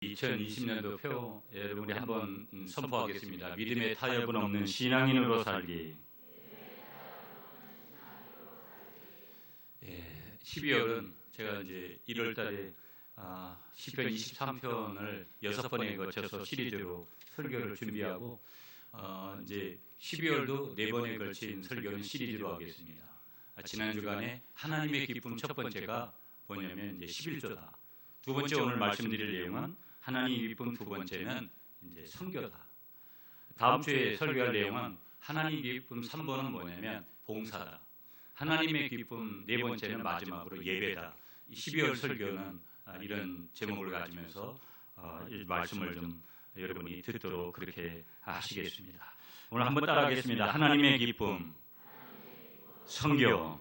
2020년도 표 여러분이 한번 선포하겠습니다. 믿음의 타협은 없는 신앙인으로 살기. 12월은 제가 이제 1월 달에 시편 23편을 6번에 거쳐서 시리즈로 설교를 준비하고 이제 12월도 4번에 걸친 설교는 시리즈로 하겠습니다. 지난 주간에 하나님의 기쁨 첫 번째가 뭐냐면 이제 11조다. 두 번째 오늘 말씀드릴 내용은 하나님의 기쁨 두 번째는 이제 선교다. 다음 주에 설교할 내용은 하나님의 기쁨 3번은 뭐냐면 봉사다. 하나님의 기쁨 네 번째는 마지막으로 예배다. 12월 설교는 이런 제목을 가지면서 이 말씀을 좀 여러분이 듣도록 그렇게 하시겠습니다. 오늘 한번 따라하겠습니다. 하나님의 기쁨, 선교.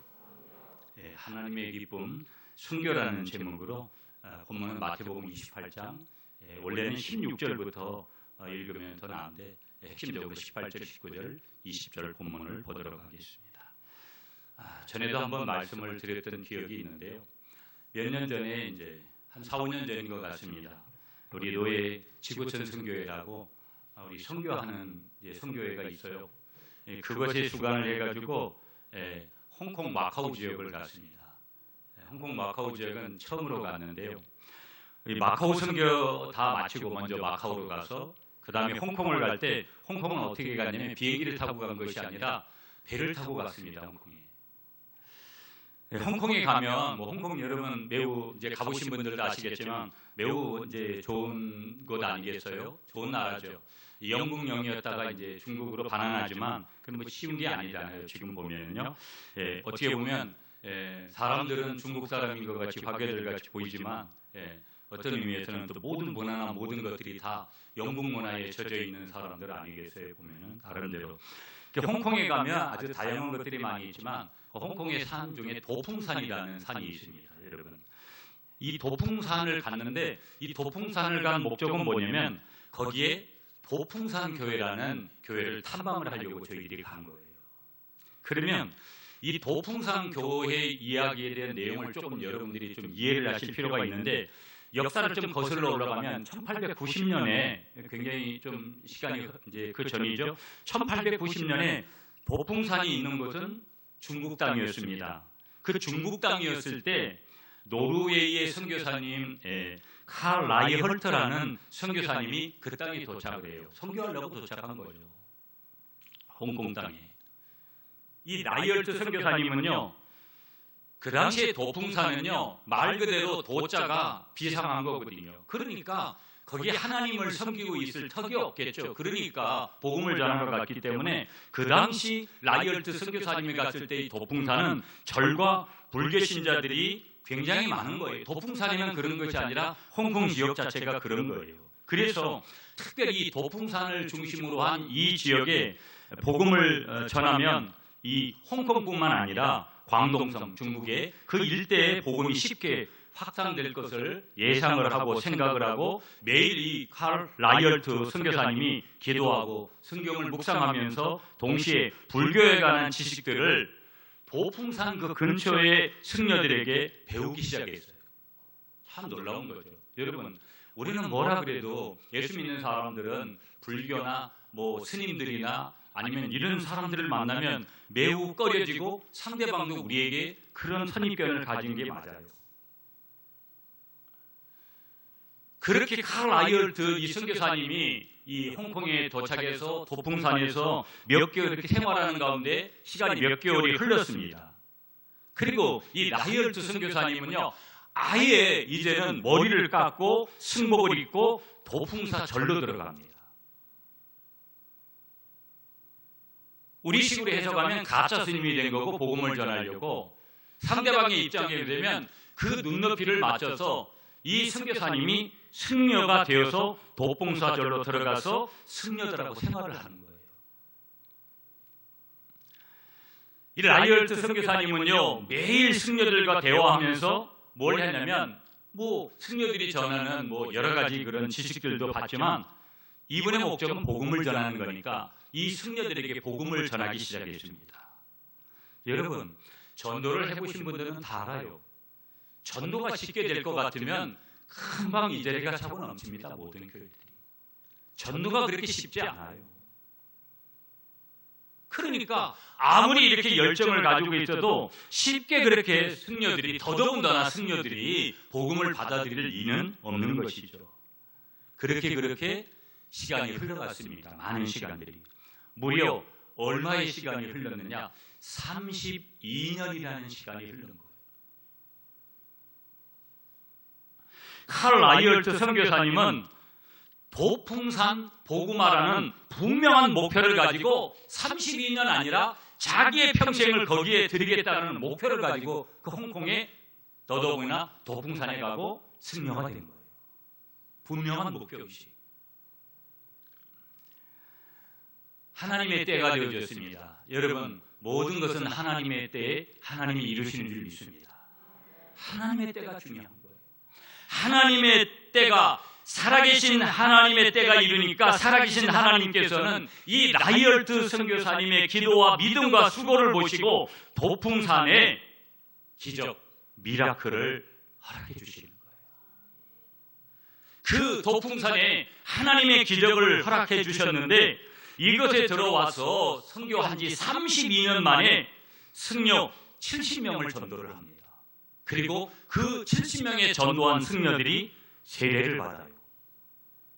하나님의 기쁨, 선교라는 제목으로 본문은 마태복음 28장, 원래는 16절부터 읽으면 더 나은데 핵심적으로 18절, 19절, 20절 본문을 보도록 하겠습니다. 전에도 한번 말씀을 드렸던 기억이 있는데요. 몇 년 전에 이제 한 4, 5년 전인 것 같습니다. 우리 노예 지구촌 선교회라고 우리 선교하는 선교회가 있어요. 그것에 주관을 해가지고 홍콩 마카오 지역을 갔습니다. 홍콩 마카오 지역은 처음으로 갔는데요. 마카오 선교 다 마치고 먼저 마카오로 가서 그 다음에 홍콩을 갈 때 홍콩은 어떻게 갔냐면 비행기를 타고 간 것이 아니라 배를 타고 갔습니다. 홍콩에 가면 홍콩 여러분 매우 이제 가보신 분들도 아시겠지만 매우 이제 좋은 곳 아니겠어요? 좋은 나라죠. 영국령이었다가 이제 중국으로 반환하지만 그건 쉬운 게 아니잖아요. 지금 보면요. 어떻게 보면 사람들은 중국 사람인 것 같이 화교들 같이 보이지만 어떤 의미에서는 또 모든 문화나 모든 것들이 다 영국 문화에 젖어 있는 사람들 아니겠어요? 보면은 나름대로. 홍콩에 가면 아주 다양한 것들이 많이 있지만 홍콩의 산 중에 도풍산이라는 산이 있습니다. 여러분, 이 도풍산을 갔는데 이 도풍산을 간 목적은 뭐냐면 거기에 도풍산 교회라는 교회를 탐방을 하려고 저희들이 간 거예요. 그러면 이 도풍산 교회 이야기에 대한 내용을 조금 여러분들이 좀 이해를 하실 필요가 있는데 역사를 좀 거슬러 올라가면 1890년에 굉장히 좀 시간이 이제 그 전이죠. 1890년에 도풍산이 있는 곳은 중국 땅이었습니다. 그 중국 땅이었을 때 노르웨이의 선교사님 칼 라이헐트라는 선교사님이 그 땅에 도착을 해요. 선교하려고 도착한 거죠. 홍콩 땅에. 이 라이헐트 선교사님은요. 그 당시에 도풍산은요. 말 그대로 도자가 비상한 거거든요. 그러니까 거기에 하나님을 섬기고 있을 턱이 없겠죠. 그러니까 복음을 전하러 갔기 때문에 그 당시 라이얼트 선교사님이 갔을 때 이 도풍산은 절과 불교 신자들이 굉장히 많은 거예요. 도풍산이면 그런 것이 아니라 홍콩 지역 자체가 그런 거예요. 그래서 특별히 도풍산을 중심으로 한 이 지역에 복음을 전하면 이 홍콩뿐만 아니라 광동성, 중국의 그 일대에 복음이 쉽게 확산될 것을 예상을 하고 생각을 하고 매일 이 칼 라이얼트 선교사님이 기도하고 성경을 묵상하면서 동시에 불교에 관한 지식들을 도풍산 그 근처의 승려들에게 배우기 시작했어요. 참 놀라운 거죠. 여러분, 우리는 뭐라 그래도 예수 믿는 사람들은 불교나 스님들이나 아니면 이런 사람들을 만나면 매우 꺼려지고 상대방도 우리에게 그런 선입견을 가진 게 맞아요. 그렇게 칼 라이얼트 이 선교사님이 이 홍콩에 도착해서 도풍산에서 몇 개월 이렇게 생활하는 가운데 시간이 몇 개월이 흘렀습니다. 그리고 이 라이얼트 선교사님은요, 아예 이제는 머리를 깎고 승복을 입고 도풍사 절로 들어갑니다. 우리식으로 해석하면 가짜 스님이 된 거고 복음을 전하려고 상대방의 입장에 되면 그 눈높이를 맞춰서 이 선교사님이 승려가 되어서 도풍사절로 들어가서 승려들하고 생활을 하는 거예요. 이 라이얼트 선교사님은요 매일 승려들과 대화하면서 뭘 했냐면 승려들이 전하는 여러 가지 그런 지식들도 받지만 이분의 목적은 복음을 전하는 거니까 이 승려들에게 복음을 전하기 시작했습니다. 여러분, 전도를 해보신 분들은 다 알아요. 전도가 쉽게 될 것 같으면 금방 이 자리가 차고 넘칩니다. 모든 교회들이. 전도가 그렇게 쉽지 않아요. 그러니까 아무리 이렇게 열정을 가지고 있어도 쉽게 그렇게 승려들이, 더더군다나 승려들이 복음을 받아들일 리는 없는 것이죠. 그렇게 시간이 흘러갔습니다. 많은 시간들이. 무려 얼마의 시간이 흘렀느냐? 32년이라는 시간이 흐른 거예요. 칼 라이얼트 선교사님은 도풍산 복음화라는 분명한 목표를 가지고 32년 아니라 자기의 평생을 거기에 드리겠다는 목표를 가지고 그 홍콩에 더더군이나 도풍산에 가고 승려가 된 거예요. 분명한 목표의식. 하나님의 때가 되어졌습니다. 여러분, 모든 것은 하나님의 때에 하나님이 이루시는 줄 믿습니다. 하나님의 때가 중요한 거예요. 하나님의 때가, 살아계신 하나님의 때가 이르니까 살아계신 하나님께서는 이 라이얼트 선교사님의 기도와 믿음과 수고를 보시고 도풍산에 기적, 미라클을 허락해 주시는 거예요. 그 도풍산에 하나님의 기적을 허락해 주셨는데 이것에 들어와서 선교한 지 32년 만에 승려 70명을 전도를 합니다. 그리고 그 70명의 전도한 승려들이 세례를 받아요.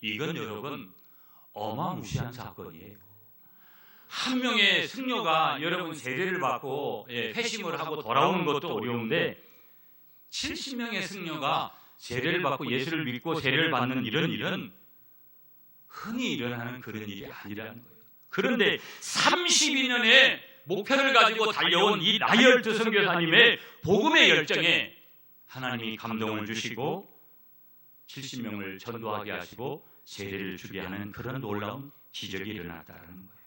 이건 여러분 어마무시한 사건이에요. 한 명의 승려가 여러분 세례를 받고 회심을 하고 돌아오는 것도 어려운데 70명의 승려가 세례를 받고 예수를 믿고 세례를 받는 이런 일은 흔히 일어나는 그런 일이 아니라는 거예요. 그런데 32년의 목표를 가지고 달려온 이 라이얼트 선교사님의 복음의 열정에 하나님이 감동을 주시고 70명을 전도하게 하시고 세례를 주게 하는 그런 놀라운 기적이 일어났다는 거예요.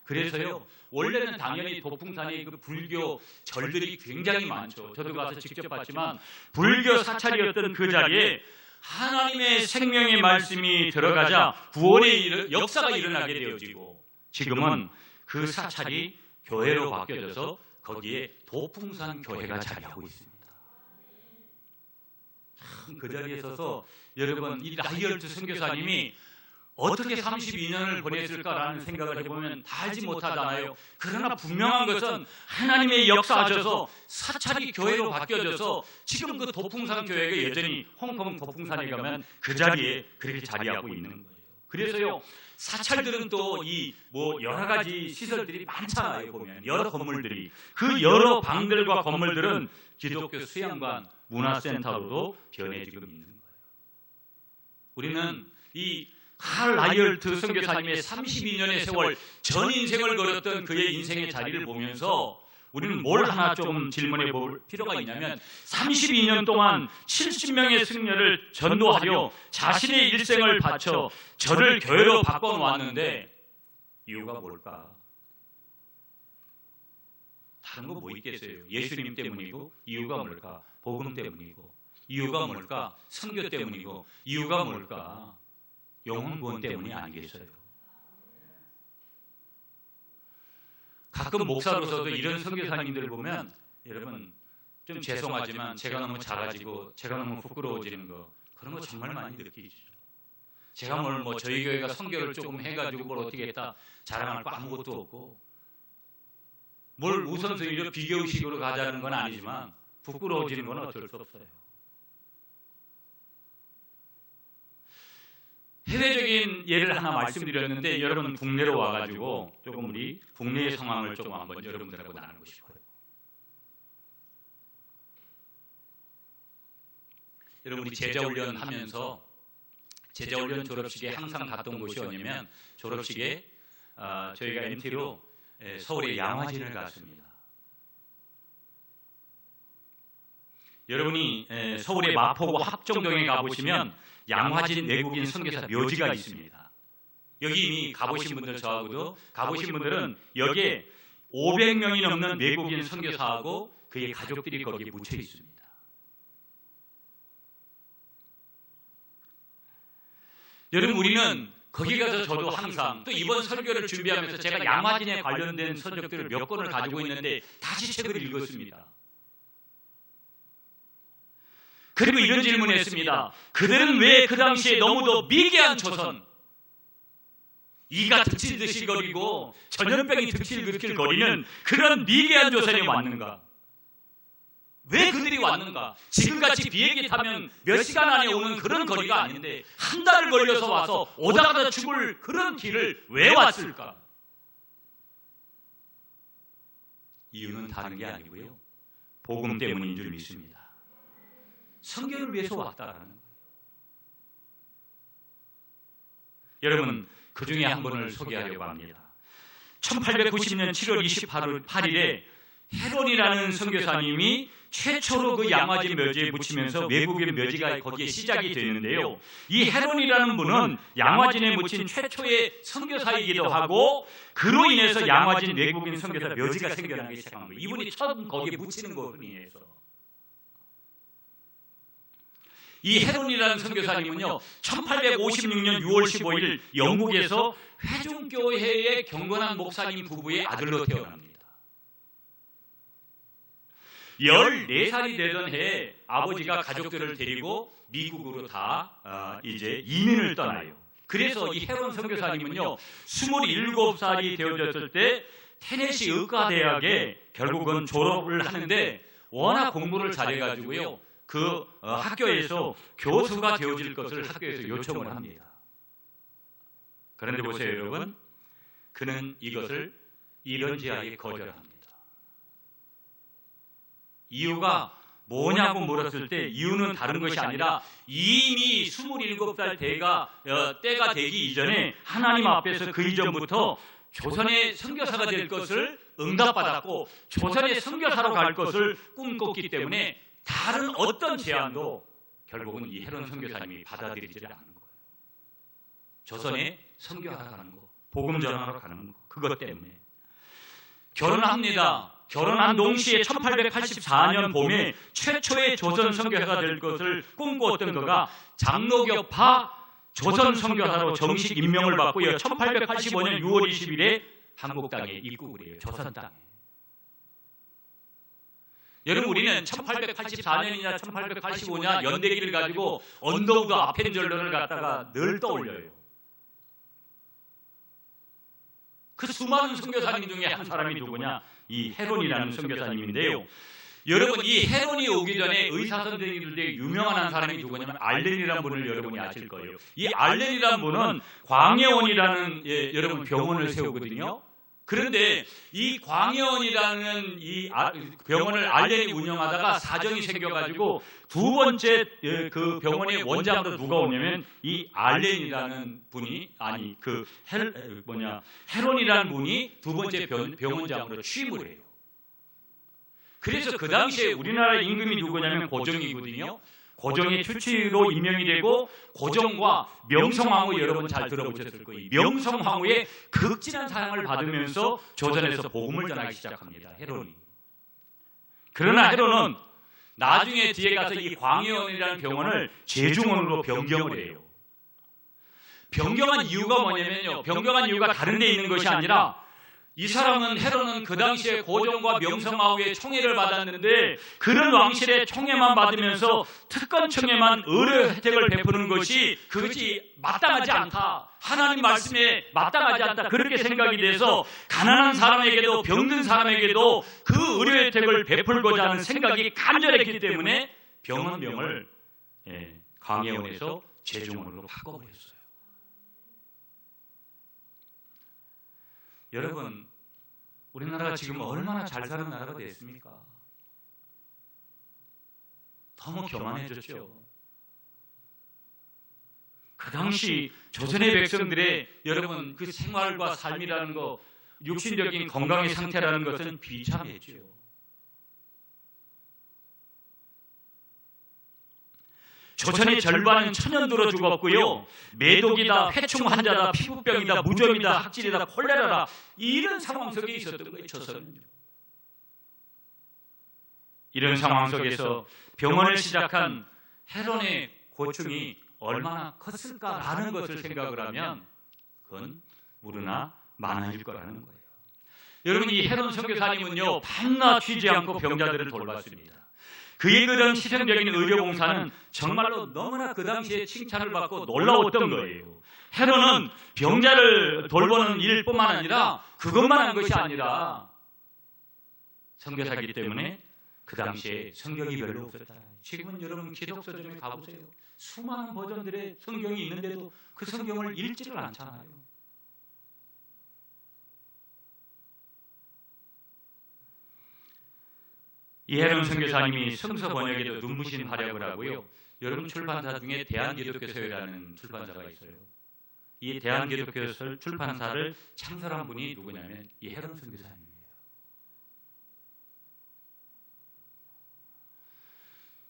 그래서요, 원래는 당연히 도풍산의 그 불교 절들이 굉장히 많죠. 저도 가서 직접 봤지만 불교 사찰이었던 그 자리에 하나님의 생명의 말씀이 들어가자 구원의 역사가 일어나게 되어지고 지금은 그 사찰이 교회로 바뀌어져서 거기에 도풍산 교회가 자리하고 있습니다. 참 그 자리에 서서 여러분 이 라이얼트 선교사님이 어떻게 32년을 보냈을까라는 생각을 해보면 다 알지 못하잖아요. 그러나 분명한 것은 하나님의 역사하셔서 사찰이 교회로 바뀌어져서 지금 그 도풍산 교회가 여전히 홍콩 도풍산에 가면 그 자리에 그렇게 자리하고 있는 거예요. 그래서요, 사찰들은 또 이 여러 가지 시설들이 많잖아요. 보면 여러 건물들이, 그 여러 방들과 건물들은 기독교 수양관, 문화센터로도 변해지고 있는 거예요. 우리는 이 칼 라이얼트 선교사님의 32년의 세월, 전 인생을 걸었던 그의 인생의 자리를 보면서 우리는 뭘 하나 좀 질문해 볼 필요가 있냐면 32년 동안 70명의 승려를 전도하려 자신의 일생을 바쳐 저를 교회로 바꿔놓았는데 이유가 뭘까? 다른 거 뭐 있겠어요? 예수님 때문이고 이유가 뭘까? 복음 때문이고 이유가 뭘까? 선교 때문이고 이유가 뭘까? 영혼 구원 때문이 아니겠어요? 가끔 목사로서도 이런 선교사님들을 보면 여러분 좀 죄송하지만 제가 너무 작아지고 제가 너무 부끄러워지는 거, 그런 거 정말 많이 느끼죠. 제가 뭐 저희 교회가 선교를 조금 해가지고 뭘 어떻게 했다 자랑할 거 아무것도 없고 뭘 우선순위로 비교의식으로 가자는 건 아니지만 부끄러워지는 건 어쩔 수 없어요. 해외적인 예를 하나 말씀드렸는데 여러분 국내로 와가지고 조금 우리 국내의 상황을 조금 한번 여러분들하고 나누고 싶어요. 여러분 우리 제자훈련 하면서 제자훈련 졸업식에 항상 갔던 곳이 어디냐면 졸업식에 저희가 MT로 서울의 양화진을 갔습니다. 여러분이 서울의 마포구 합정동에 가보시면 양화진 외국인 선교사 묘지가 있습니다. 여기 이미 가보신 분들, 저하고도 가보신 분들은 여기에 500명이 넘는 외국인 선교사하고 그의 가족들이 거기에 묻혀 있습니다. 여러분 우리는 거기 가서 저도 항상 또 이번 설교를 준비하면서 제가 양화진에 관련된 서적들을 몇 권을 가지고 있는데 다시 책을 읽었습니다. 그리고 이런 질문을 했습니다. 그들은 왜 그 당시에 너무도 미개한 조선, 이가 득실득실거리고 전염병이 득실득실거리는 그런 미개한 조선에 왔는가? 왜 그들이 왔는가? 지금같이 비행기 타면 몇 시간 안에 오는 그런 거리가 아닌데 한 달을 걸려서 와서 오다가다 죽을 그런 길을 왜 왔을까? 이유는 다른 게 아니고요, 복음 때문인 줄 믿습니다. 성경을 위해서 왔다라는 거예요. 여러분, 그 중에 한 분을 소개하려고 합니다. 1890년 7월 28일에 헤론이라는 선교사님이 최초로 그 양화진 묘지에 묻히면서 외국인 묘지가 거기에 시작이 되는데요, 이 헤론이라는 분은 양화진에 묻힌 최초의 선교사이기도 하고, 그로 인해서 양화진 외국인 선교사 묘지가 생겨나기 시작한 거예요. 이분이 처음 거기에 묻히는 것으로 인해서. 이 헤론이라는 선교사님은요, 1856년 6월 15일 영국에서 회중교회의 경건한 목사님 부부의 아들로 태어납니다. 14살이 되던 해에 아버지가 가족들을 데리고 미국으로 다 이제 이민을 떠나요. 그래서 이 헤론 선교사님은요, 27살이 되어졌을 때 테네시 의과대학에 결국은 졸업을 하는데, 워낙 공부를 잘해가지고요, 그 학교에서 교수가 되어질 것을 학교에서 요청을 합니다. 그런데 보세요 여러분, 그는 이것을 이런지하에 거절합니다. 이유가 뭐냐고 물었을 때 이유는 다른 것이 아니라 이미 27살 때가 되기 이전에 하나님 앞에서 그 이전부터 조선의 선교사가 될 것을 응답받았고 조선의 선교사로 갈 것을 꿈꿨기 때문에 다른 어떤 제안도 결국은 이 헤론 선교사님이 받아들이지 않는 거예요. 조선에 선교하러 가는 거, 복음 전하러 가는 거, 그것 때문에 결혼합니다. 결혼한 동시에 1884년 봄에 최초의 조선 선교사가 될 것을 꿈꾸었던 그가 장로교파 조선 선교사로 정식 임명을 받고요, 1885년 6월 20일에 한국 땅에 입국을 해요. 조선 땅에. 여러분, 우리는 1884년이냐 1885냐 연대기를 가지고 언더우드 아펜젤러를 갖다가 늘 떠올려요. 그 수많은 선교사님 중에 한 사람이 누구냐? 이 헤론이라는 선교사님인데요. 여러분, 이 헤론이 오기 전에 의사 선생님들 중에 유명한 한 사람이 누구냐면 알렌이라는 분을 여러분이 아실 거예요. 이 알렌이라는 분은 광해원이라는 여러분 병원을 세우거든요. 그런데 이 광해원이라는 이 병원을 알렌이 운영하다가 사정이 생겨가지고 두 번째 그 병원의 원장으로 누가 오냐면 이 알렌이라는 분이 헤론이라는 분이 두 번째 병원장으로 취임을 해요. 그래서 그 당시에 우리나라 임금이 누구냐면 고종이거든요. 고종의 출치로 임명이 되고 고종과 명성황후, 여러분 잘 들어보셨을 거예요. 명성황후의 극진한 사랑을 받으면서 조선에서 복음을 전하기 시작합니다. 헤론이. 그러나 헤론은 나중에 뒤에 가서 이 광해원이라는 병원을 제중원으로 변경을 해요. 변경한 이유가 뭐냐면요, 변경한 이유가 다른 데 있는 것이 아니라 이 사람은 헤론은 그 당시에 고종과 명성황후의 총애를 받았는데 그런 왕실의 총애만 받으면서 특권 총애만 의료 혜택을 베푸는 것이 그것이 마땅하지 않다, 하나님 말씀에 마땅하지 않다, 그렇게 생각이 돼서 가난한 사람에게도 병든 사람에게도 그 의료 혜택을 베풀고자 하는 생각이 간절했기 때문에 병원명을 광해원에서 제중원으로 바꿔버렸어요. 여러분, 우리나라가 지금 얼마나 잘 사는 나라가 됐습니까? 너무 교만해졌죠. 그 당시 조선의 백성들의 여러분 그 생활과 삶이라는 거, 육신적인 건강의 상태라는 것은 비참했죠. 조선의 절반은 천연두로 죽었고요, 매독이다, 회충 환자다, 피부병이다, 무좀이다, 학질이다, 콜레라다, 이런 상황 속에 있었던 거예요. 조선은요. 이런 상황 속에서 병원을 시작한 헤론의 고충이 얼마나 컸을까라는 것을 생각을 하면 그건 무르나 많아질 거라는 거예요. 여러분, 이 헤론 선교사님은요 밤낮 쉬지 않고 병자들을 돌봤습니다. 그의 그런 희생적인 의료봉사는 정말로 너무나 그 당시에 칭찬을 받고 놀라웠던 거예요. 헤롯은 병자를 돌보는 일뿐만 아니라 그것만 한 것이 아니라 선교사이기 때문에 그 당시에 성경이 별로 없었다. 지금은 여러분 기독서점에 가보세요. 수많은 버전들의 성경이 있는데도 그 성경을 읽지를 않잖아요. 이혜론 선교사님이 성서 번역에도 눈부신 활약을 하고요. 여러분 출판사 중에 대한기독교서회라는 출판사가 있어요. 이 대한기독교서 출판사를 창설한 분이 누구냐면 이혜론 선교사님입니다.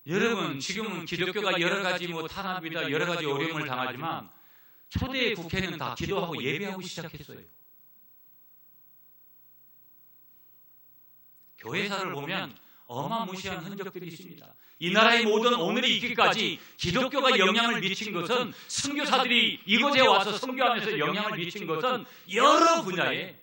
여러분 지금은 기독교가 여러 가지 탄압이다 여러 가지 어려움을 당하지만 초대 국회는 다 기도하고 예배하고 시작했어요. 교회사를 보면 어마무시한 흔적들이 있습니다. 이 나라의 모든 오늘이 있기까지 기독교가 영향을 미친 것은 선교사들이 이곳에 와서 선교하면서 영향을 미친 것은 여러 분야에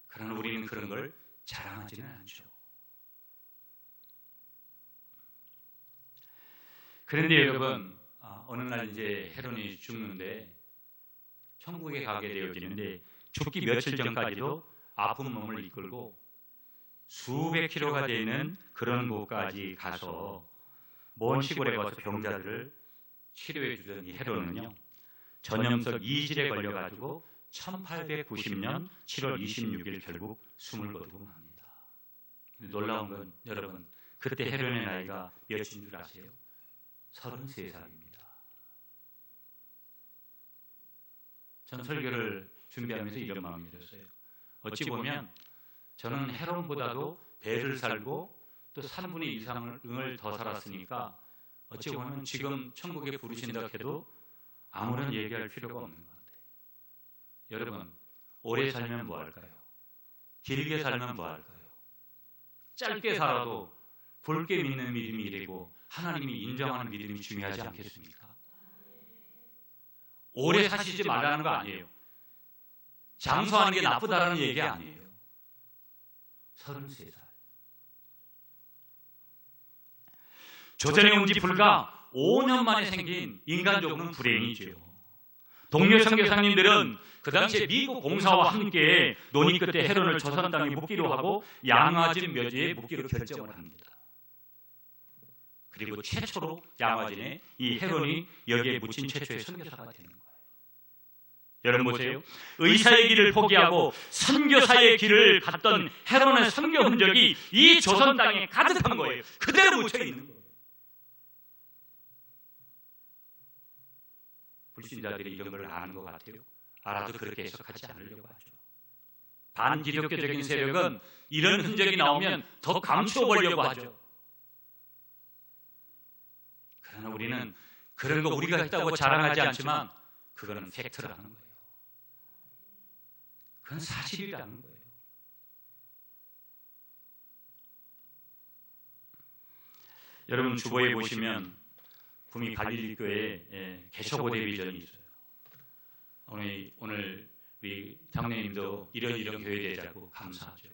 그러나 우리는 그런 걸 자랑하지는 않죠. 그런데 여러분 어느 날 이제 헤롯이 죽는데 천국에 가게 되어지는데 죽기 며칠 전까지도 아픈 몸을 이끌고 수백 킬로가 되는 그런 곳까지 가서 먼 시골에 가서 병자들을 치료해 주던 이 헤롯은요 전염성 이질에 걸려가지고 1890년 7월 26일 결국 숨을 거두고 맙니다. 놀라운 건 여러분 그때 헤롯의 나이가 몇인 줄 아세요? 33살입니다. 전 설교를 준비하면서 이런 마음이 들었어요. 어찌 보면 저는 헤롯보다도 배를 살고 또 3분의 2 이상을 더 살았으니까 어찌 보면 지금 천국에 부르신다 해도 아무런 얘기할 필요가 없는 것 같아요. 여러분 오래 살면 뭐 할까요? 길게 살면 뭐 할까요? 짧게 살아도 굵게 믿는 믿음이 이르고 하나님이 인정하는 믿음이 중요하지 않겠습니까? 오래 사시지 말라는 거 아니에요. 장수하는 게 나쁘다는 얘기 아니에요. 33살. 조선에 온 지 불과 5년 만에 생긴 인간적으로는 불행이죠. 동료 선교사님들은 그 당시에 미국 공사와 함께 논의 끝에 헤롯을 조선 땅에 묻기로 하고 양화진 묘지에 묻기로 결정을 합니다. 그리고 최초로 양화진에 이 헤롯이 여기에 묻힌 최초의 선교사가 되는 거예요. 여러분 보세요. 의사의 길을 포기하고 선교사의 길을 갔던 헤롯의 선교 흔적이 이 조선 땅에 가득한 거예요. 그대로 묻혀 있는 거예요. 불신자들이 이런 걸 아는 것 같아요. 알아도 그렇게 해석하지 않으려고 하죠. 반기독교적인 세력은 이런 흔적이 나오면 더 감추어 보려고 하죠. 그러나 우리는 그런 거 우리가 했다고 자랑하지 않지만 그거는 팩트라는 거예요. 그건 사실이라는 거예요. 여러분 주보에 보시면 구미 갈릴리교회에 개척고대 비전이 있어요. 오늘 우리 장로님도 이런 교회 되자고 감사하죠.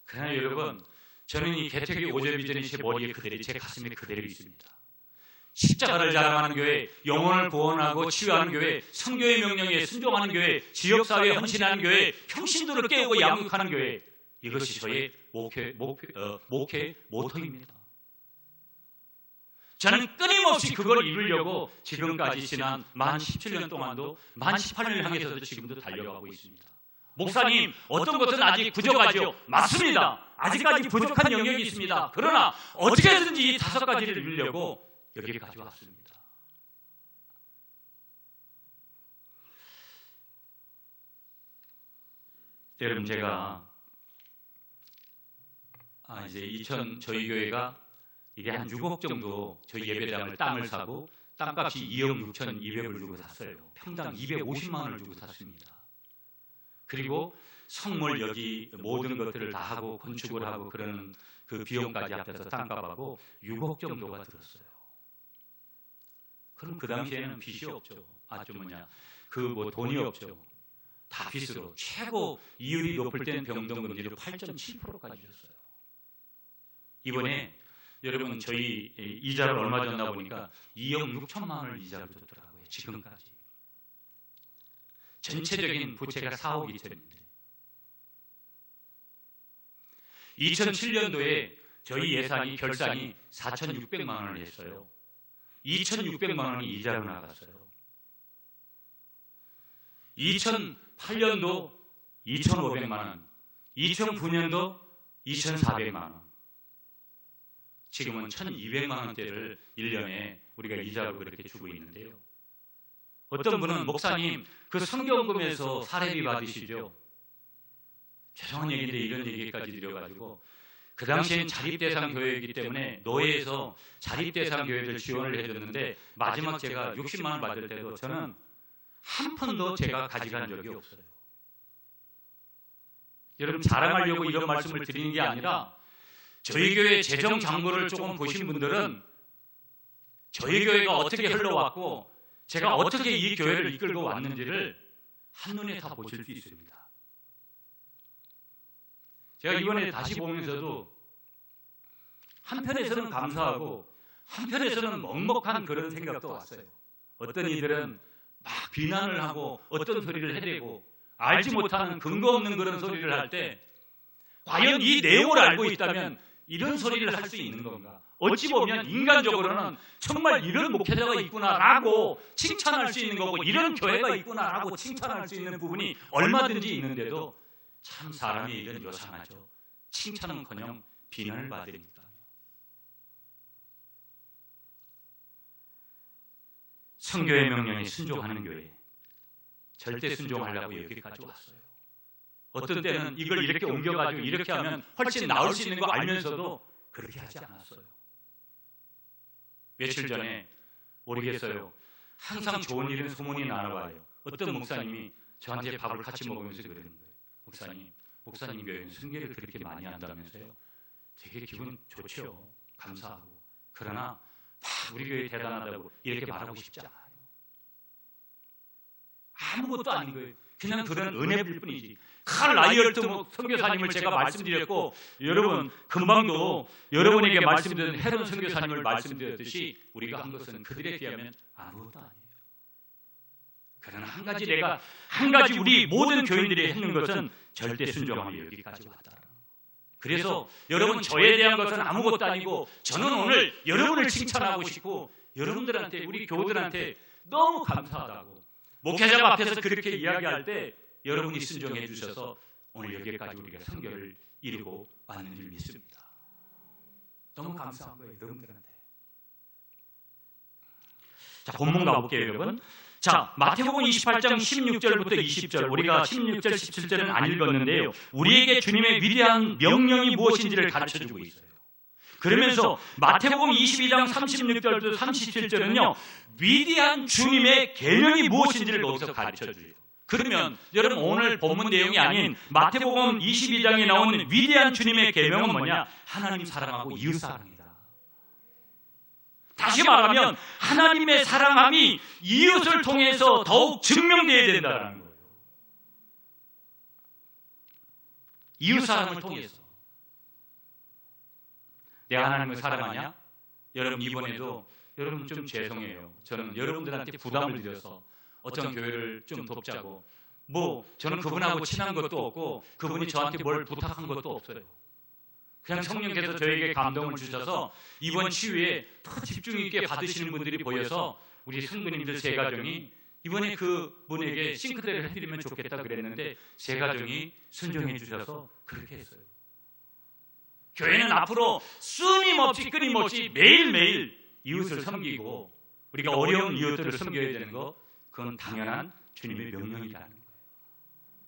그러나 여러분 저는 이 개척의 5절 비전이 제 머리에 그대로 제 가슴에 그대로 있습니다. 십자가를 자랑하는 교회, 영혼을 구원하고 치유하는 교회, 성교의 명령에 순종하는 교회, 지역사회에 헌신하는 교회, 평신도를 깨우고 양육하는 교회, 이것이 저의 목회 모토입니다. 저는 끊임없이 그걸 이루려고 지금까지 지난 만 17년 동안도 만 18년을 향해서도 지금도 달려가고 있습니다. 목사님, 어떤 것은 아직 부족하죠. 맞습니다. 아직까지 부족한 영역이 있습니다. 그러나 어떻게든지 이 5가지를 이루려고 여기를 가져왔습니다. 여러분 제가 이제 저희 교회가 이게 한 6억 정도 저희 예배당을 땅을 사고 땅값이 2억 6,200을 주고 샀어요. 평당 250만 원을 주고 샀습니다. 그리고 성물 여기 모든 것들을 다 하고 건축을 하고 그러는 그 비용까지 합쳐서 땅값하고 6억 정도가 들었어요. 그럼 그 당시에는 빚이 없죠. 돈이 없죠. 다빗으로 최고 이율이 높을 때는 변동금리로 8.7%까지 줬어요. 이번에 여러분 저희 이자를 얼마 줬나 보니까 2억 6천만 원을 이자로 줬더라고요. 지금까지. 전체적인 부채가 4억 2천인데 2007년도에 저희 예산이 결산이 4,600만 원을 했어요. 2,600만 원이 이자로 나갔어요. 2008년도 2,500만 원, 2009년도 2,400만 원, 지금은 1,200만 원대를 1년에 우리가 이자로 그렇게 주고 있는데요. 어떤 분은 목사님 그 성경금에서 사례비 받으시죠? 죄송한 얘기인데 이런 얘기까지 드려가지고 그 당시엔 자립대상 교회이기 때문에 노예에서 자립대상 교회를 지원을 해줬는데 마지막 제가 60만 원 받을 때도 저는 한 푼도 제가 가져간 적이 없어요. 여러분 자랑하려고 이런 말씀을 드리는 게 아니라 저희 교회 재정 장부를 조금 보신 분들은 저희 교회가 어떻게 흘러왔고 제가 어떻게 이 교회를 이끌고 왔는지를 한눈에 다 보실 수 있습니다. 제가 이번에 다시 보면서도 한편에서는 감사하고 한편에서는 먹먹한 그런 생각도 왔어요. 어떤 이들은 막 비난을 하고 어떤 소리를 해대고 알지 못하는 근거 없는 그런 소리를 할 때 과연 이 내용을 알고 있다면 이런 소리를 할 수 있는 건가? 어찌 보면 인간적으로는 정말 이런 목회자가 있구나라고 칭찬할 수 있는 거고 이런 교회가 있구나라고 칭찬할 수 있는 부분이 얼마든지 있는데도 참 사람이 이런 요상하죠. 칭찬은커녕 비난을 받으니까. 성교의 명령에 순종하는 교회, 절대 순종하려고 여기까지 왔어요. 어떤 때는 이걸 이렇게 옮겨가지고 이렇게 하면 훨씬 나을 수 있는 거 알면서도 그렇게 하지 않았어요. 며칠 전에 모르겠어요. 항상 좋은 일은 소문이 나와요. 어떤 목사님이 저한테 밥을 같이 먹으면서 그러는 거예요. 목사님 교회는 순교를 그렇게 많이 한다면서요. 되게 기분 좋죠. 감사하고. 그러나 우리 교회 대단하다고 이렇게 말하고 싶지 않아요. 아무것도 아닌 거예요. 그냥 그런 은혜일 뿐이지. 칼 라이얼트 선교사님을 제가 말씀드렸고 여러분 금방도 여러분에게 말씀드린 헤론 선교사님을 말씀드렸듯이 우리가 한 것은 그들에 비하면 아무것도 아니에요. 그러나 한 가지 우리 모든 교인들이 했는 것은 절대 순종하며 여기까지 왔다. 그래서 여러분 저에 대한 것은 아무것도 아니고 저는 오늘 여러분을 칭찬하고 싶고 여러분들한테 우리 교우들한테 너무 감사하다고 목회자가 앞에서 그렇게 이야기할 때 여러분이 순종해 주셔서 오늘 여기까지 우리가 선교를 이루고 왔는 줄 믿습니다. 너무 감사한 거예요 여러분들한테. 자 본문 가볼게요 여러분. 자 마태복음 28장 16절부터 20절 우리가 16절 17절은 안 읽었는데요. 우리에게 주님의 위대한 명령이 무엇인지를 가르쳐주고 있어요. 그러면서 마태복음 22장 36절부터 37절은요 위대한 주님의 계명이 무엇인지를 거기서 가르쳐줘요. 그러면 여러분 오늘 본문 내용이 아닌 마태복음 22장에 나오는 위대한 주님의 계명은 뭐냐? 하나님 사랑하고 이웃 사랑이다. 다시 말하면 하나님의 사랑함이 이웃을 통해서 더욱 증명되어야 된다는 거예요. 이웃 사랑을 통해서. 내가 하나님을 사랑하냐? 여러분 이번에도 여러분 좀 죄송해요. 저는 여러분들한테 부담을 드려서 어떤 교회를 좀 돕자고 저는 그분하고 친한 것도 없고 그분이 저한테 뭘 부탁한 것도 없어요. 그냥 성령께서 저에게 감동을 주셔서 이번 치유에 더 집중 있게 받으시는 분들이 보여서 우리 성도님들 세 가정이 이번에 그 분에게 싱크대를 해드리면 좋겠다 그랬는데 세 가정이 순종해 주셔서 그렇게 했어요. 교회는 앞으로 끊임없이 매일매일 이웃을 섬기고 우리가 어려운 이웃들을 섬겨야 되는 거 그건 당연한 주님의 명령이라는 거예요.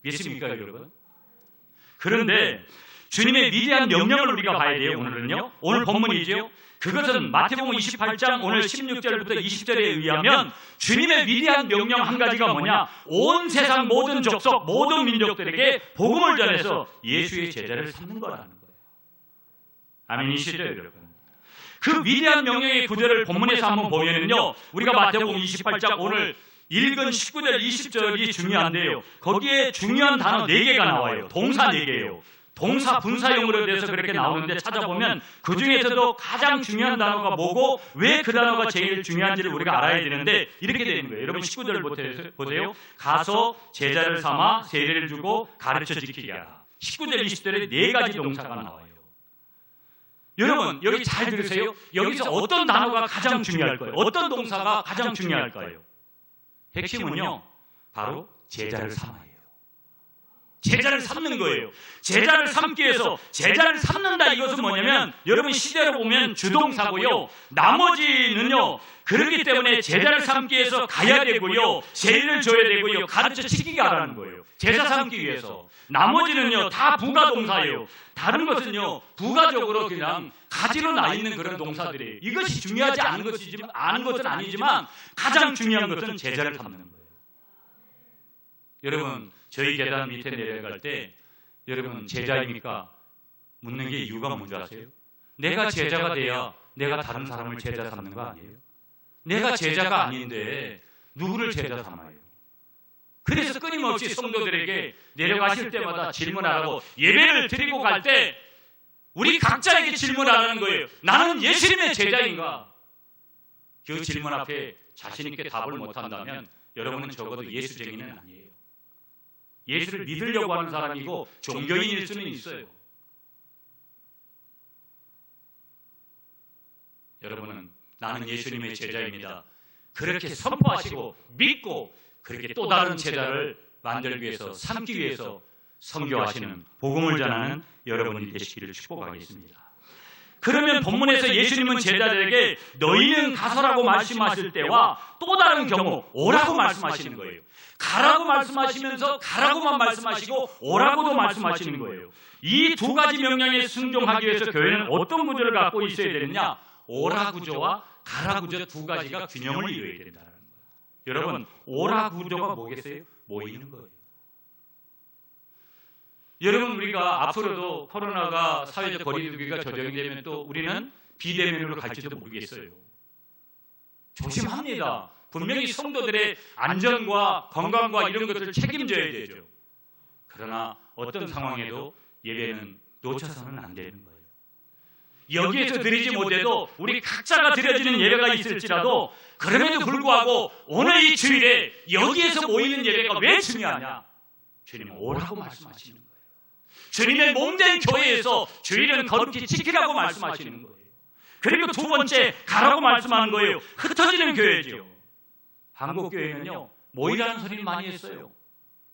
믿습니까 여러분? 그런데 주님의 위대한 명령을 우리가 봐야 돼요. 오늘은요. 오늘 본문이죠. 그것은 마태복음 28장 오늘 16절부터 20절에 의하면 주님의 위대한 명령 한 가지가 뭐냐? 온 세상 모든 족속 모든 민족들에게 복음을 전해서 예수의 제자를 삼는 거라는 거예요. 아멘이시죠 여러분? 그 위대한 명령의 구절을 본문에서 한번 보면은요 우리가 마태복음 28장 오늘 읽은 19절, 20절이 중요한데요. 거기에 중요한 단어 4개가 나와요. 동사 4개예요. 동사 분사형으로 돼서 그렇게 나오는데 찾아보면 그 중에서도 가장 중요한 단어가 뭐고 왜 그 단어가 제일 중요한지를 우리가 알아야 되는데 이렇게 되는 거예요. 여러분 19절 보세요. 가서 제자를 삼아 세례를 주고 가르쳐 지키게 하라. 19절, 20절에 4가지 동사가 나와요. 여러분 여기 잘 들으세요. 여기서 어떤 단어가 가장 중요할까요? 어떤 동사가 가장 중요할까요? 핵심은요, 바로 제자를 삼아요. 제자를 삼는 거예요. 제자를 삼기 위해서 제자를 삼는다 이것은 뭐냐면 여러분 시제로 보면 주동사고요. 나머지는요. 그렇기 때문에 제자를 삼기 위해서 가야 되고요. 세례를 줘야 되고요. 가르쳐 시키게 하라는 거예요. 제자 삼기 위해서. 나머지는요. 다 부가동사예요. 다른 것은요. 부가적으로 그냥 가지로 나 있는 그런 동사들이에요. 이것이 중요하지 않은 것은 아니지만 가장 중요한 것은 제자를 삼는 거예요. 여러분 저희 계단 밑에 내려갈 때 여러분 제자입니까? 묻는 게 이유가 뭔지 아세요? 내가 제자가 돼야 내가 다른 사람을 제자 삼는 거 아니에요? 내가 제자가 아닌데 누구를 제자 삼아요? 그래서 끊임없이 성도들에게 내려가실 때마다 질문하라고 예배를 드리고 갈 때 우리 각자에게 질문하라는 거예요. 나는 예수님의 제자인가? 그 질문 앞에 자신 있게 답을 못한다면 여러분은 적어도 예수쟁이는 아니에요. 예수를 믿으려고 하는 사람이고 종교인일 수는 있어요. 여러분은 나는 예수님의 제자입니다. 그렇게 선포하시고 믿고 그렇게 또 다른 제자를 만들기 위해서 삼기 위해서 선교하시는 복음을 전하는 여러분이 되시기를 축복하겠습니다. 그러면 본문에서 예수님은 제자들에게 너희는 가서라고 말씀하실 때와 또 다른 경우 오라고 말씀하시는 거예요. 가라고 말씀하시면서 가라고만 말씀하시고 오라고도 말씀하시는 거예요. 이 2가지 명령에 순종하기 위해서 교회는 어떤 구조를 갖고 있어야 되느냐? 오라 구조와 가라 구조 2가지가 균형을 이루어야 된다는 거예요. 여러분 오라 구조가 뭐겠어요? 모이는 거예요. 여러분 우리가 앞으로도 코로나가 사회적 거리두기가 조정이 되면 또 우리는 비대면으로 갈지도 모르겠어요. 조심합니다. 분명히 성도들의 안전과 건강과 이런 것들을 책임져야 되죠. 그러나 어떤 상황에도 예배는 놓쳐서는 안 되는 거예요. 여기에서 드리지 못해도 우리 각자가 드려지는 예배가 있을지라도 그럼에도 불구하고 오늘 이 주일에 여기에서 모이는 예배가 왜 중요하냐? 주님은 오라고 말씀하시는 거예요. 주님의 몸된 교회에서 주일은 거룩히 지키라고 말씀하시는 거예요. 그리고 2번째 가라고 말씀하는 거예요. 흩어지는 교회죠. 한국교회는요 모이라는 소리를 많이 했어요.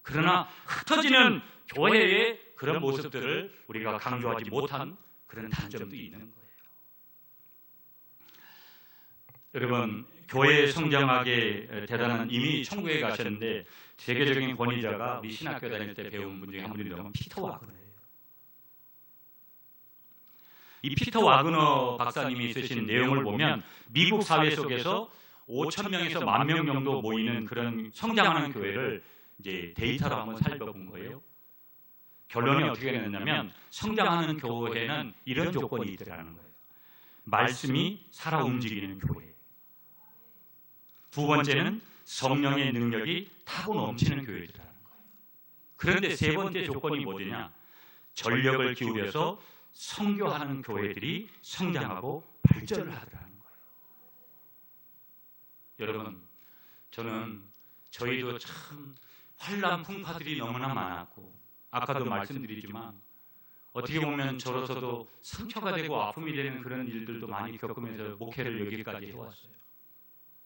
그러나 흩어지는 교회의 그런 모습들을 우리가 강조하지 못한 그런 단점도 있는 거예요. 여러분 교회 성장하게 대단한 이미 천국에 가셨는데 세계적인 권위자가 우리 신학교 다닐 때 배운 분 중에 한 분이 피터 와그너예요. 이 피터 와그너 박사님이 쓰신 내용을 보면 미국 사회 속에서 5,000명에서 10,000명 정도 모이는 그런 성장하는 교회를 이제 데이터로 한번 살펴본 거예요. 결론이 어떻게 됐냐면 성장하는 교회는 이런 조건이 있더라는 거예요. 말씀이 살아 움직이는 교회. 2번째는 성령의 능력이 타고 넘치는 교회들이라는 거예요. 그런데 3번째 조건이 뭐냐? 전력을 기울여서 선교하는 교회들이 성장하고 발전을 하더라는 거예요. 여러분, 저희도 참 환난 풍파들이 너무나 많았고 아까도 말씀드리지만 어떻게 보면 저로서도 상처가 되고 아픔이 되는 그런 일들도 많이 겪으면서 목회를 여기까지 해왔어요.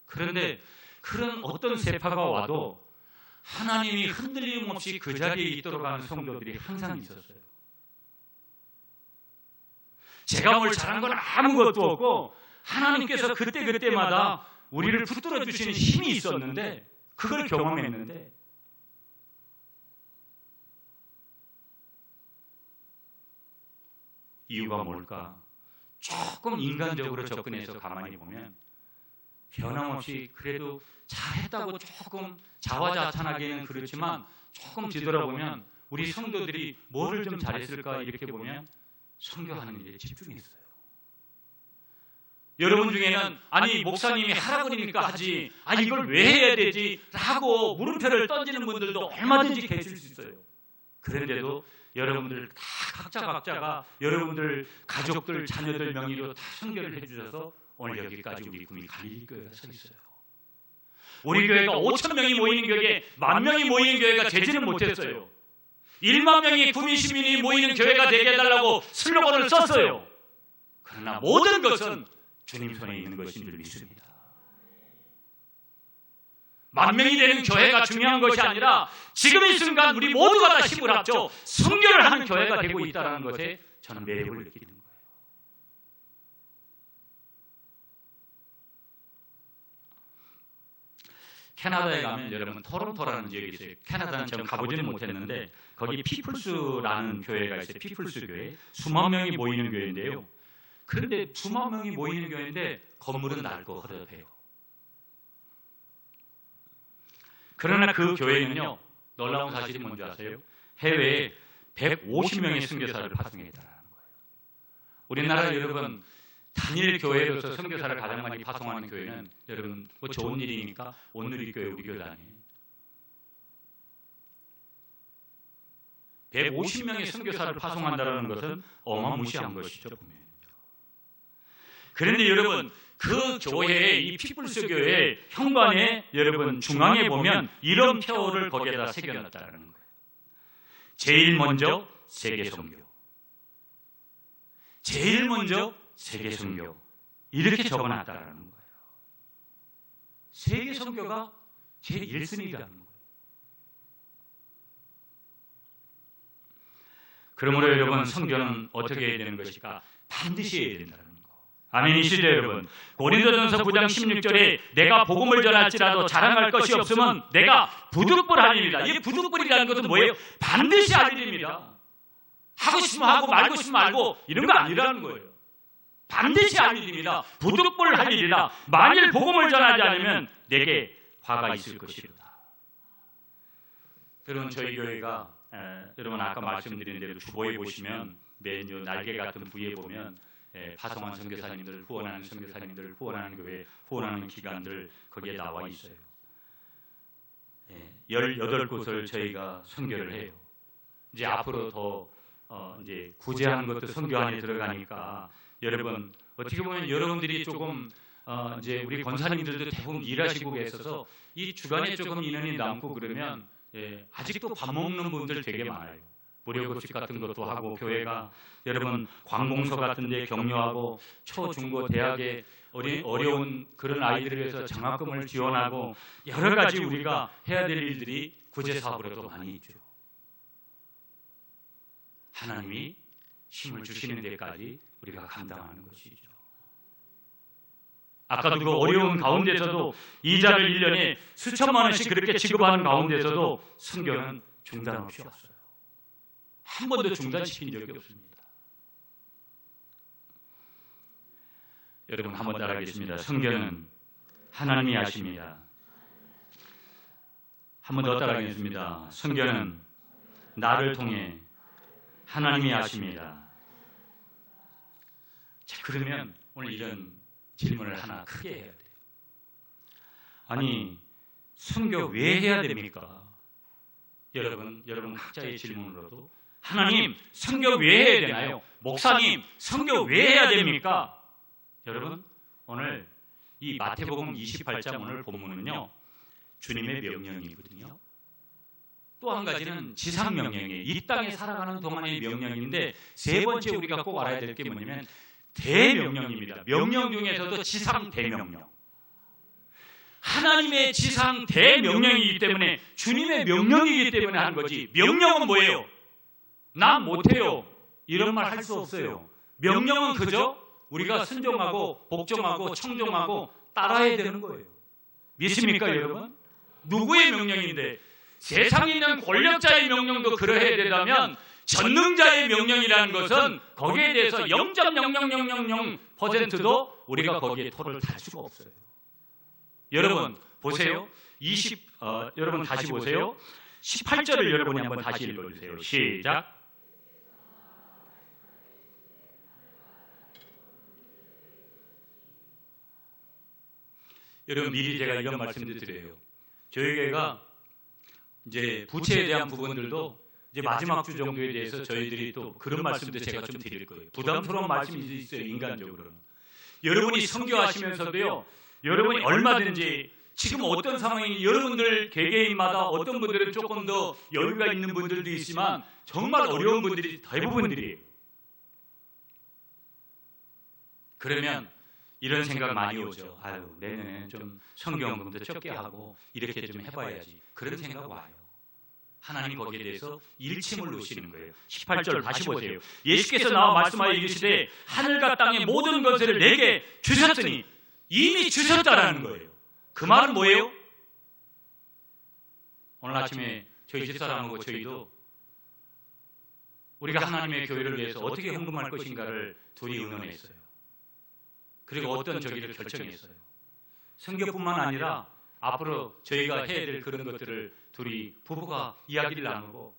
그런데 그런 어떤 세파가 와도 하나님이 흔들림 없이 그 자리에 있도록 하는 성도들이 항상 있었어요. 제가 뭘 잘한 건 아무것도 없고 하나님께서 그때마다 우리를 붙들어 주시는 힘이 있었는데 그걸 경험했는데 이유가 뭘까? 조금 인간적으로 접근해서 가만히 보면 변함없이 그래도 잘했다고 조금 자화자찬하기는 그렇지만 조금 뒤돌아보면 우리 성도들이 뭐를 좀 잘했을까 이렇게 보면 선교하는 일에 집중했어요. 여러분 중에는 아니 목사님이 하라고 그러니까 하지, 아니 이걸 왜 해야 되지? 라고 물음표를 던지는 분들도 얼마든지 계실 수 있어요. 그런데도 여러분들 다 각자가 여러분들 가족들 자녀들 명의로 다 선교를 해주셔서 오늘 여기까지 우리 구미 갈릴리교회가 서 있어요. 우리 교회가 5천 명이 모이는 교회, 10,000명이 모이는 교회가 되지는 못했어요. 1만 명이 구미 시민이 모이는 교회가 되게 해달라고 슬로건을 썼어요. 그러나 모든 것은 주님 손에 있는 것인 줄 믿습니다. 10,000명이 되는 교회가 중요한 것이 아니라 지금 이 순간 우리 모두가 다 힘을 합쳐 선교를 하는 교회가 되고 있다는 것에 저는 매력을 느끼는 거예요. 캐나다에 가면 여러분 토론토라는 지역이 있어요. 캐나다는 저는 가보지는 못했는데 거기 피플스라는 교회가 있어요. 피플스 교회. 수만 명이 모이는 교회인데요. 그런데 수만 명이 모이는 교회인데 건물은 낡고 허접해요. 그러나 그 교회는요, 놀라운 사실이 뭔지 아세요? 해외에 150명의 선교사를 파송했다는 거예요. 우리나라 여러분 단일 교회로서 선교사를 가장 많이 파송하는 교회는 여러분 뭐 좋은 일이니까 온누리교회 우리 교단이에요. 150명의 선교사를 파송한다는 것은 어마무시한 것이죠. 분명히. 그런데 여러분 그 교회의 이 피플스 교회 현관에 여러분 중앙에 보면 이런 표를 거기에다 새겨놨다는 거예요. 제일 먼저 세계 선교, 제일 먼저 세계 선교 이렇게 적어놨다는 거예요. 세계 선교가 제 1순위라는 거예요. 그러므로 여러분 선교는 어떻게 해야 되는 것일까? 반드시 해야 된다는 거예요. 아멘이시죠 여러분? 고린도전서 9장 16절에 내가 복음을 전할지라도 자랑할 것이 없으면 내가 부득불하니이다. 이 부득불이라는 것은 뭐예요? 반드시 할 일입니다. 하고 싶으면 하고 말고 싶으면 말고 이런 거 아니라는 거예요. 반드시 할 일입니다. 부득불할 일이라. 만일 복음을 전하지 않으면 내게 화가 있을 것이로다. 여러분 저희 교회가 여러분 아까 말씀드린 대로 주보에 보시면 메뉴 날개 같은 부위에 보면 파송한 선교사님들, 후원하는 선교사님들, 후원하는 교회, 후원하는 기관들 거기에 나와 있어요. 18곳을 저희가 선교를 해요. 이제 앞으로 더 이제 구제하는 것도 선교 안에 들어가니까 여러분 어떻게 보면 여러분들이 조금 이제 우리 권사님들도 대부분 일하시고 계셔서 이 주간에 조금 인원이 남고 그러면 아직도 밥 먹는 분들 되게 많아요. 무료급식 같은 것도 하고 교회가 여러분 관공서 같은 데 격려하고 초, 중고, 대학에 어려운 그런 아이들을 위해서 장학금을 지원하고 여러 가지 우리가 해야 될 일들이 구제사업으로도 많이 있죠. 하나님이 힘을 주시는 데까지 우리가 감당하는 것이죠. 아까도 그 어려운 가운데서도 이자를 1년에 수천만 원씩 그렇게 지급하는 가운데서도 선교는 중단 없이 왔어요. 한 번도 중단시킨 적이 없습니다. 여러분 한번 따라하겠습니다. 선교는 하나님이 하십니다. 한 번 더 따라하겠습니다. 선교는 나를 통해 하나님이 하십니다. 자, 그러면 오늘 이런 질문을 하나 크게 해야 돼요. 아니 선교 왜 해야 됩니까? 여러분 각자의 질문으로도 하나님 선교 왜 해야 되나요? 목사님 선교 왜 해야 됩니까? 여러분 오늘 이 마태복음 28장 오늘 본문은요 주님의 명령이거든요. 또 한 가지는 지상 명령이에요. 이 땅에 살아가는 동안의 명령인데 세 번째 우리가 꼭 알아야 될 게 뭐냐면 대명령입니다. 명령 중에서도 지상 대명령. 하나님의 지상 대명령이기 때문에 주님의 명령이기 때문에 하는 거지. 명령은 뭐예요? 난 못해요. 이런 말 할 수 없어요. 명령은 그저 우리가 순종하고 복종하고 청종하고 따라야 되는 거예요. 믿습니까 여러분? 누구의 명령인데? 세상에 있는 권력자의 명령도 그러해야 된다면 전능자의 명령이라는 것은 거기에 대해서 0.0000%도 우리가 거기에 토를 달 수가 없어요. 여러분 보세요. 여러분 다시 보세요. 18절을 여러분이 한번 다시 읽어주세요. 시작. 여러분 미리 제가 이런 말씀도 드려요. 저희 교회가 이제 부채에 대한 부분들도 이제 마지막 주 정도에 대해서 저희들이 또 그런 말씀도 제가 좀 드릴 거예요. 부담스러운 말씀이 있어요. 인간적으로는. 여러분이 선교하시면서도요. 여러분이 얼마든지 지금 어떤 상황이 여러분들 개개인마다 어떤 분들은 조금 더 여유가 있는 분들도 있지만 정말 어려운 분들이 대부분들이에요. 그러면 이런 생각 많이 오죠. 아유, 내년에는 좀 선교헌금도 적게 하고 이렇게 좀 해봐야지. 그런 생각 와요. 하나님 거기에 대해서 일침을 놓으시는 거예요. 18절 다시 보세요. 예수께서 나와 말씀하여 이르시되 하늘과 땅의 모든 것을 내게 주셨으니 이미 주셨다라는 거예요. 그 말은 뭐예요? 오늘 아침에 저희 집사람하고 저희도 우리가 하나님의 교회를 위해서 어떻게 헌금할 것인가를 둘이 의논했어요. 그리고 어떤 저기를 결정했어요. 선교뿐만 아니라 앞으로 저희가 해야 될 그런 것들을 둘이 부부가 이야기를 나누고,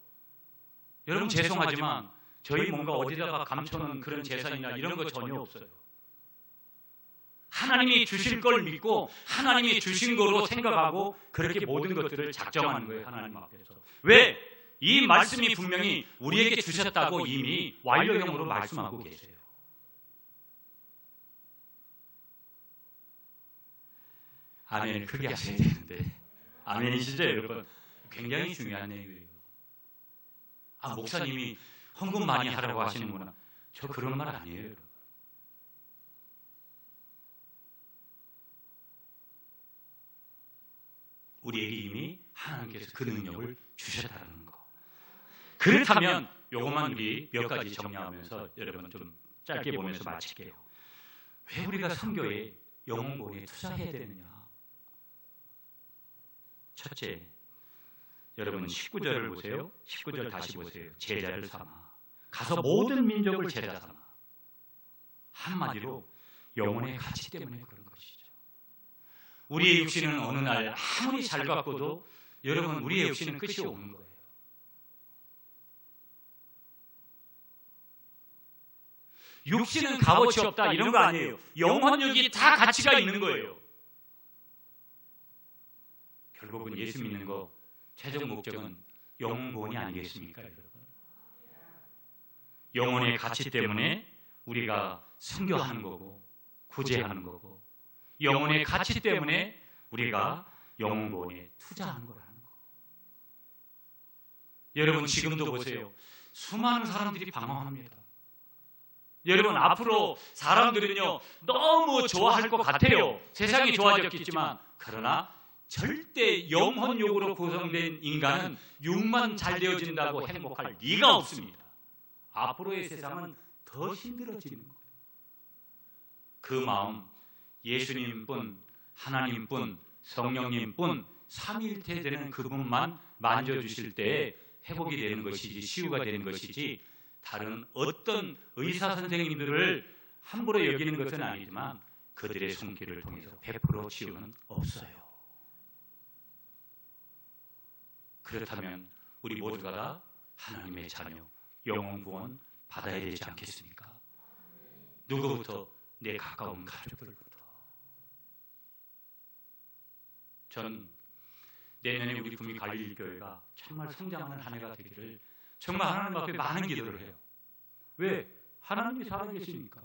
여러분 죄송하지만 저희 뭔가 어디다가 감춰놓은 그런 재산이나 이런 거 전혀 없어요. 하나님이 주실 걸 믿고 하나님이 주신 거로 생각하고 그렇게 모든 것들을 작정하는 거예요. 하나님 앞에서. 왜? 이 말씀이 분명히 우리에게 주셨다고 이미 완료형으로 말씀하고 계세요. 아멘을 크게 하셔야 되는데, 아멘이시죠 여러분? 굉장히 중요한 내용이에요. 아, 목사님이 헌금 많이 하라고 하시는구나. 저 그런 말 아니에요 여러분. 우리에게 이미 하나님께서 그 능력을 주셨다는 거. 그렇다면 요것만 우리 몇 가지 정리하면서 여러분 좀 짧게 보면서 마칠게요. 왜 우리가 선교에 영혼보험에 투자해야 되느냐? 첫째, 여러분 19절을 보세요. 19절 다시 보세요. 제자를 삼아 가서 모든 민족을 제자 삼아. 한마디로 영혼의 가치 때문에 그런 것이죠. 우리의 육신은 어느 날 아무리 잘 갖고도 여러분 우리의 육신은 끝이 오는 거예요. 육신은 값어치 없다 이런 거 아니에요. 영혼력이 다 가치가 있는 거예요. 결국은 예수 믿는 거 최종 목적은 영혼구원이 아니겠습니까 여러분? 영혼의 가치 때문에 우리가 선교하는 거고 구제하는 거고, 영혼의 가치 때문에 우리가 영혼구원에 투자하는 거라는 거. 여러분 지금도 보세요. 수많은 사람들이 방황합니다. 여러분 앞으로 사람들은요 너무 좋아할 것 같아요. 세상이 좋아졌겠지만, 그러나 절대 영혼욕으로 구성된 인간은 육만 잘 되어진다고 행복할 리가 없습니다. 앞으로의 세상은 더 힘들어지는 거예요. 그 마음 예수님뿐, 하나님뿐, 성령님뿐 삼위일체 되는 그분만 만져주실 때 회복이 되는 것이지, 치유가 되는 것이지, 다른 어떤 의사 선생님들을 함부로 여기는 것은 아니지만 그들의 손길을 통해서 100% 치유는 없어요. 그렇다면 우리 모두가 다 하나님의 자녀, 영혼 구원 받아야 되지 않겠습니까? 누구부터? 내 가까운 가족들부터. 전 내년에 우리 구미 갈릴교회가 정말 성장하는 한 해가 되기를 정말 하나님 앞에 많은 기도를 해요. 왜? 하나님이 살아계시니까.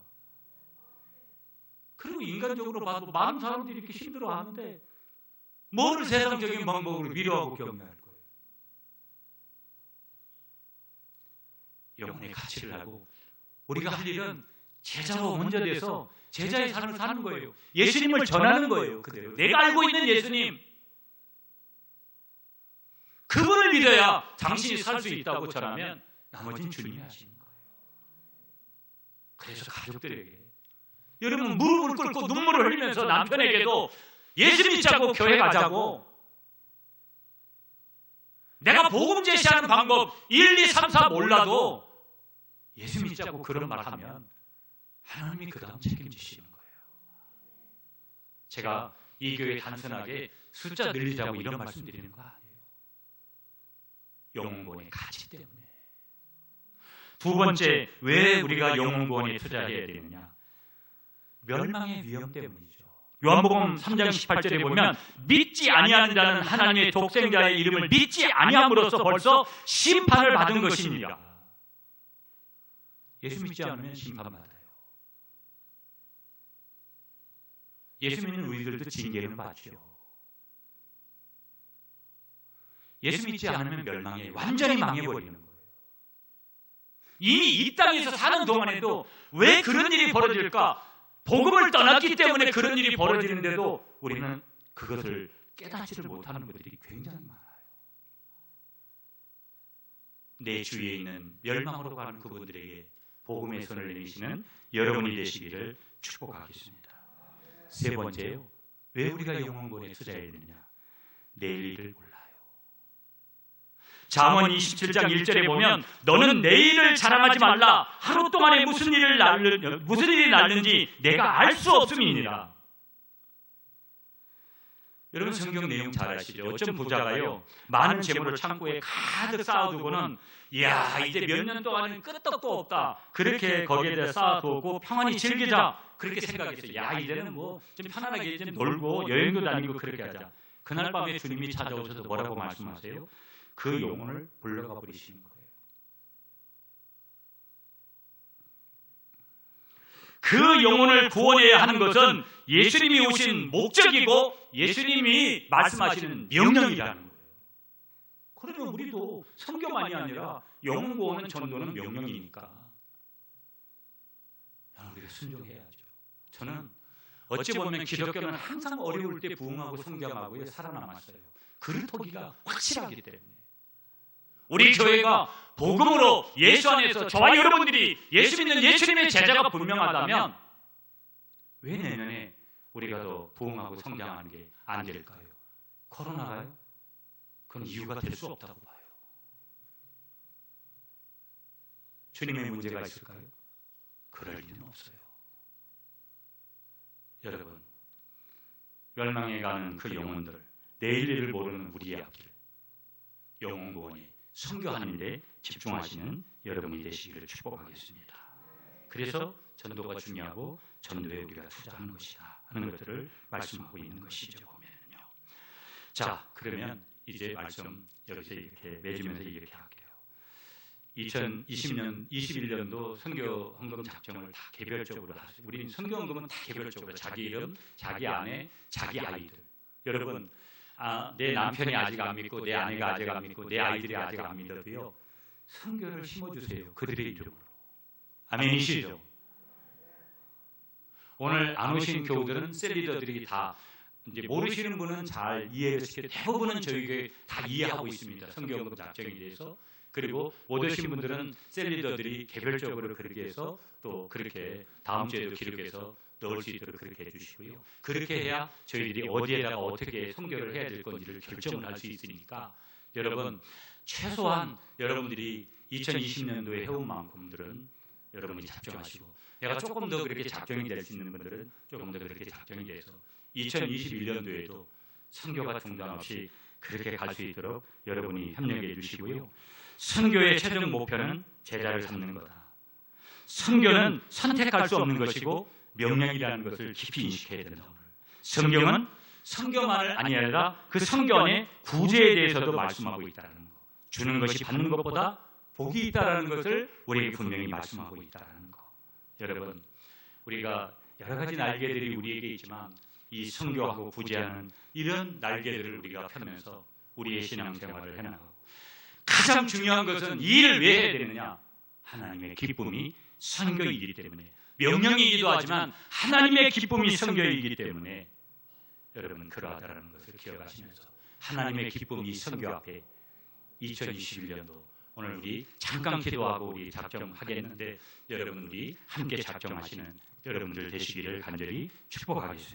그리고 인간적으로 봐도 많은 사람들이 이렇게 힘들어하는데 뭐를 세상적인 방법으로 위로하고 격려할 거예요. 영혼의 가치를 알고 우리가 할 일은 제자로 먼저 돼서 제자의 삶을 사는 거예요. 예수님을 전하는 거예요. 그대로 내가 알고 있는 예수님, 그분을 믿어야 당신이 살 수 있다고 전하면 나머지는 주님이 하시는 거예요. 그래서 가족들에게, 여러분 무릎을 꿇고 눈물을 흘리면서 남편에게도 예수 믿자고 교회 가자고, 내가 복음 제시하는 방법 1, 2, 3, 4 몰라도 예수 믿자고 그런 말 하면 하나님이 그 다음 책임지시는 거예요. 제가 이 교회 단순하게 숫자 늘리자고 이런 말씀 드리는 거 아니에요. 영혼구원의 가치 때문에. 두 번째, 왜 우리가 영혼구원에 투자해야 되느냐? 멸망의 위험 때문이죠. 요한복음 3장 18절에 보면 믿지 아니하는 자는 하나님의 독생자의 이름을 믿지 아니함으로써 벌써 심판을 받은 것입니다. 예수 믿지 않으면 심판받아요. 예수 믿는 우리들도 징계는 받죠. 예수 믿지 않으면 멸망해, 완전히 망해버리는 거예요. 이미 이 땅에서 사는 동안에도 왜 그런 일이 벌어질까? 복음을 떠났기 때문에 그런 일이 벌어지는데도 우리는 그것을 깨닫지를 못하는 것들이 굉장히 많아요. 내 주위에 있는 멸망으로 가는 그분들에게 복음의 손을 내미시는 여러분이 되시기를 축복하겠습니다. 세 번째요, 왜 우리가 영혼권에 투자해야 되느냐? 내일 일을 몰라요. 잠언 27장 1절에 보면 너는 내일을 자랑하지 말라. 하루 동안에 무슨 일이 날는지 내가 알 수 없음이니라. 여러분 성경 내용 잘 아시죠? 어떤 부자가요, 많은 재물을 창고에 가득 쌓아두고는 이야 이제 몇 년 동안은 끄떡도 없다, 그렇게 거기에 대해 쌓아두고 평안히 즐기자 그렇게 생각했어요. 야 이제는 뭐 좀 편안하게 좀 놀고 여행도 다니고 그렇게 하자. 그날 밤에 주님이 찾아오셔서 뭐라고 말씀하세요? 그 영혼을 불러가 버리시는 거예요. 그 영혼을 구원해야 하는 것은 예수님이 오신 목적이고 예수님이 말씀하시는 명령이라는 거예요. 그러면 우리도 성경만이 아니라 영혼 구원은 전도는 명령이니까 우리가 순종해야죠. 저는 어찌 보면 기독교는 항상 어려울 때 부흥하고 성장하고 살아남았어요. 그릇토기가 확실하기 때문에. 우리 교회가 복음으로 예수 안에서 저와 여러분들이 예수 믿는 예수님의 제자가 분명하다면 왜 내년에 우리가 더 부흥하고 성장하는 게 안 될까요? 코로나가요? 그건 이유가 될 수 없다고 봐요. 주님의 문제가 있을까요? 그럴 리는 없어요. 여러분, 멸망해 가는 그 영혼들, 내일 일을 모르는 우리의 앞길, 영혼 구원이 선교하는 데 집중하시는 여러분이 되시기를 축복하겠습니다. 그래서 전도가 중요하고 전도에 우리가 투자하는 것이다 하는 것들을 말씀하고 있는 것이죠. 보면요. 자, 그러면 이제 말씀 여기서 이렇게 맺으면서 이렇게 할게요. 2020년, 21년도 선교 헌금 작정을 다 개별적으로 하세요. 우리는 선교 헌금은 다 개별적으로 자기 이름, 자기 아내, 자기 아이들. 여러분, 내 남편이 아직 안 믿고 내 아내가 아직 안 믿고 내 아이들이 아직 안 믿어도요, 선교를 심어주세요. 그들의 이름으로. 아멘이시죠? 오늘 안 오신 교우들은 셀리더들이 다 이제 모르시는 분은 잘 이해를 시켜, 대부분은 저희가 다 이해하고 있습니다. 선교헌금 작정에 대해서. 그리고 못 오신 분들은 셀리더들이 개별적으로 그렇게 해서 또 그렇게 다음 주에도 기록해서 넣을 수 있도록 그렇게 해주시고요. 그렇게 해야 저희들이 어디에다가 어떻게 선교를 해야 될 건지를 결정을 할 수 있으니까 여러분, 최소한 여러분들이 2020년도에 해온 만큼들은 여러분이 작정하시고, 내가 조금 더 그렇게 작정이 될 수 있는 분들은 조금 더 그렇게 작정이 돼서 2021년도에도 선교가 중단 없이 그렇게 갈 수 있도록 여러분이 협력해 주시고요. 선교의 최종 목표는 제자를 삼는 거다. 선교는 선택할 수 없는 것이고 명령이라는 것을 깊이 인식해야 된다. 성경은 선교만을 아니라 그 선교 안에 구제에 대해서도 말씀하고 있다는 거. 주는 것이 받는 것보다 복이 있다는 것을 우리에게 분명히 말씀하고 있다는 거. 여러분, 우리가 여러 가지 날개들이 우리에게 있지만 이 선교하고 구제하는 이런 날개들을 우리가 펴면서 우리의 신앙생활을 해나가고, 가장 중요한 것은 이 일을 왜 해야 되느냐? 하나님의 기쁨이 선교이기 때문에, 명령이기도 하지만 하나님의 기쁨이 선교이기 때문에 여러분 그러하다는 것을 기억하시면서 하나님의 기쁨이 선교 앞에 2021년도 오늘 우리 잠깐 기도하고 우리 작정하겠는데 여러분 우리 함께 작정하시는 여러분들 되시기를 간절히 축복하겠습니다.